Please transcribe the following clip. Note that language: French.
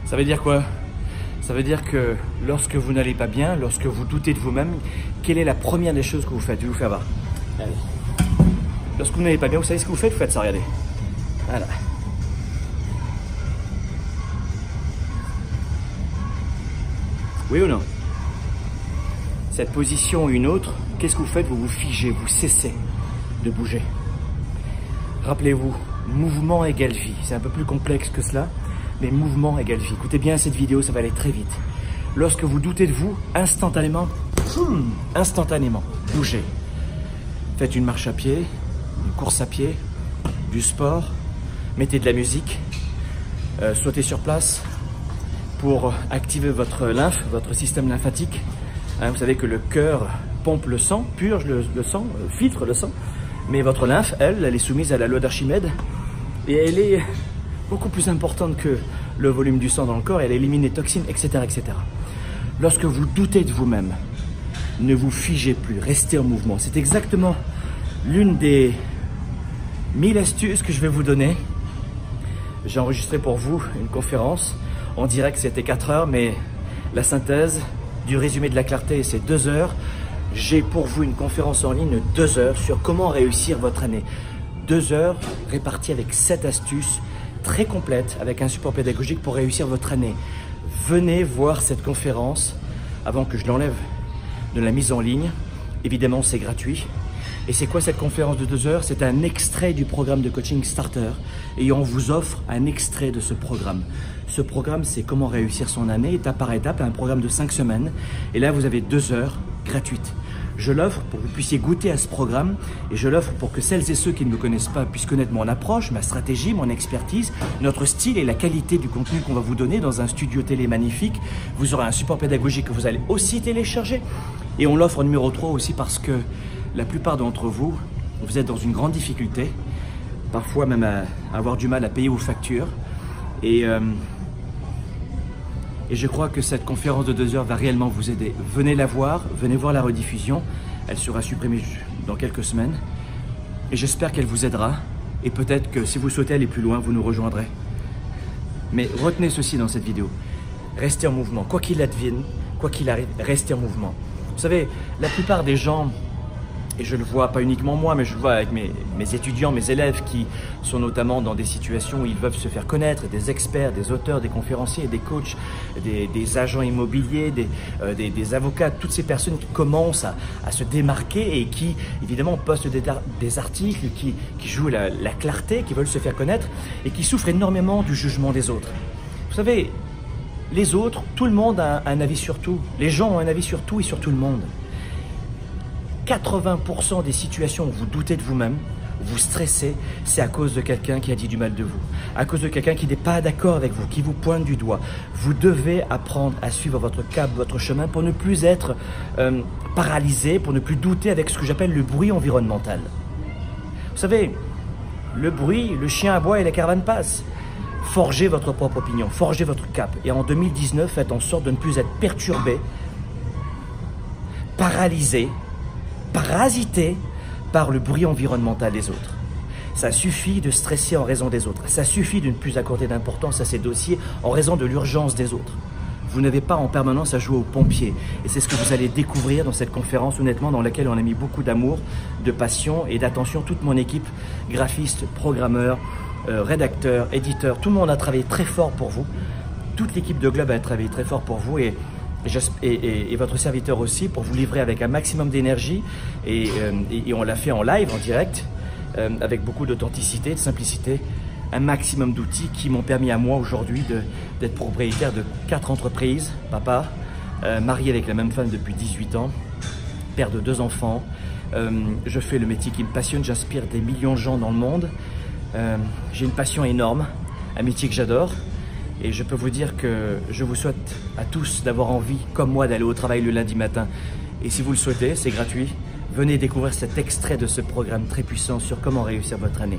Ça veut dire quoi? Ça veut dire que lorsque vous n'allez pas bien, lorsque vous doutez de vous-même, quelle est la première des choses que vous faites? Je vais vous faire voir. Allez. Lorsque vous n'allez pas bien, vous savez ce que vous faites? Vous faites ça, regardez. Voilà. Oui ou non? Cette position ou une autre, qu'est-ce que vous faites? Vous vous figez, vous cessez de bouger. Rappelez-vous, mouvement égale vie. C'est un peu plus complexe que cela, mais mouvement égale vie. Écoutez bien cette vidéo, ça va aller très vite. Lorsque vous doutez de vous, instantanément, bougez. Faites une marche à pied, une course à pied, du sport, mettez de la musique, sautez sur place pour activer votre lymphe, votre système lymphatique. Hein, vous savez que le cœur pompe le sang, purge le sang, filtre le sang, mais votre lymphe, elle est soumise à la loi d'Archimède et elle est beaucoup plus importante que le volume du sang dans le corps, elle élimine les toxines, etc., etc. Lorsque vous doutez de vous-même, ne vous figez plus, restez en mouvement. C'est exactement l'une des 1000 astuces que je vais vous donner. J'ai enregistré pour vous une conférence en direct, c'était 4 heures, mais la synthèse du résumé de la clarté, c'est 2 heures. J'ai pour vous une conférence en ligne de 2 heures sur comment réussir votre année. 2 heures réparties avec 7 astuces très complètes, avec un support pédagogique pour réussir votre année. Venez voir cette conférence avant que je l'enlève de la mise en ligne. Évidemment, c'est gratuit. Et c'est quoi cette conférence de 2 heures? C'est un extrait du programme de coaching Starter et on vous offre un extrait de ce programme. Ce programme, c'est comment réussir son année, étape par étape, un programme de 5 semaines. Et là, vous avez 2 heures gratuites. Je l'offre pour que vous puissiez goûter à ce programme et je l'offre pour que celles et ceux qui ne me connaissent pas puissent connaître mon approche, ma stratégie, mon expertise, notre style et la qualité du contenu qu'on va vous donner dans un studio télé magnifique. Vous aurez un support pédagogique que vous allez aussi télécharger. Et on l'offre en numéro 3 aussi parce que la plupart d'entre vous, vous êtes dans une grande difficulté, parfois même à avoir du mal à payer vos factures. Et je crois que cette conférence de 2 heures va réellement vous aider. Venez la voir, venez voir la rediffusion. Elle sera supprimée dans quelques semaines. Et j'espère qu'elle vous aidera. Et peut-être que si vous souhaitez aller plus loin, vous nous rejoindrez. Mais retenez ceci dans cette vidéo. Restez en mouvement. Quoi qu'il advienne, quoi qu'il arrive, restez en mouvement. Vous savez, la plupart des gens, et je le vois pas uniquement moi, mais je le vois avec mes étudiants, mes élèves qui sont notamment dans des situations où ils veulent se faire connaître, des experts, des auteurs, des conférenciers, des coachs, des agents immobiliers, des avocats, toutes ces personnes qui commencent à se démarquer et qui évidemment postent des articles, qui jouent la clarté, qui veulent se faire connaître et qui souffrent énormément du jugement des autres. Vous savez, les autres, tout le monde a un avis sur tout. Les gens ont un avis sur tout et sur tout le monde. 80% des situations où vous doutez de vous-même, vous stressez, c'est à cause de quelqu'un qui a dit du mal de vous, à cause de quelqu'un qui n'est pas d'accord avec vous, qui vous pointe du doigt. Vous devez apprendre à suivre votre cap, votre chemin pour ne plus être paralysé, pour ne plus douter avec ce que j'appelle le bruit environnemental. Vous savez, le bruit, le chien aboie et la caravane passe. Forgez votre propre opinion, forgez votre cap. Et en 2019, faites en sorte de ne plus être perturbé, paralysé, parasité par le bruit environnemental des autres. Ça suffit de stresser en raison des autres. Ça suffit de ne plus accorder d'importance à ces dossiers en raison de l'urgence des autres. Vous n'avez pas en permanence à jouer aux pompiers. Et c'est ce que vous allez découvrir dans cette conférence, honnêtement, dans laquelle on a mis beaucoup d'amour, de passion et d'attention. Toute mon équipe, graphistes, programmeurs, rédacteurs, éditeurs, tout le monde a travaillé très fort pour vous. Toute l'équipe de Globe a travaillé très fort pour vous et votre serviteur aussi, pour vous livrer avec un maximum d'énergie et on l'a fait en live, en direct, avec beaucoup d'authenticité, de simplicité, un maximum d'outils qui m'ont permis à moi aujourd'hui d'être propriétaire de 4 entreprises, papa, marié avec la même femme depuis 18 ans, père de 2 enfants, je fais le métier qui me passionne, j'inspire des millions de gens dans le monde, j'ai une passion énorme, un métier que j'adore. Et je peux vous dire que je vous souhaite à tous d'avoir envie, comme moi, d'aller au travail le lundi matin. Et si vous le souhaitez, c'est gratuit. Venez découvrir cet extrait de ce programme très puissant sur comment réussir votre année.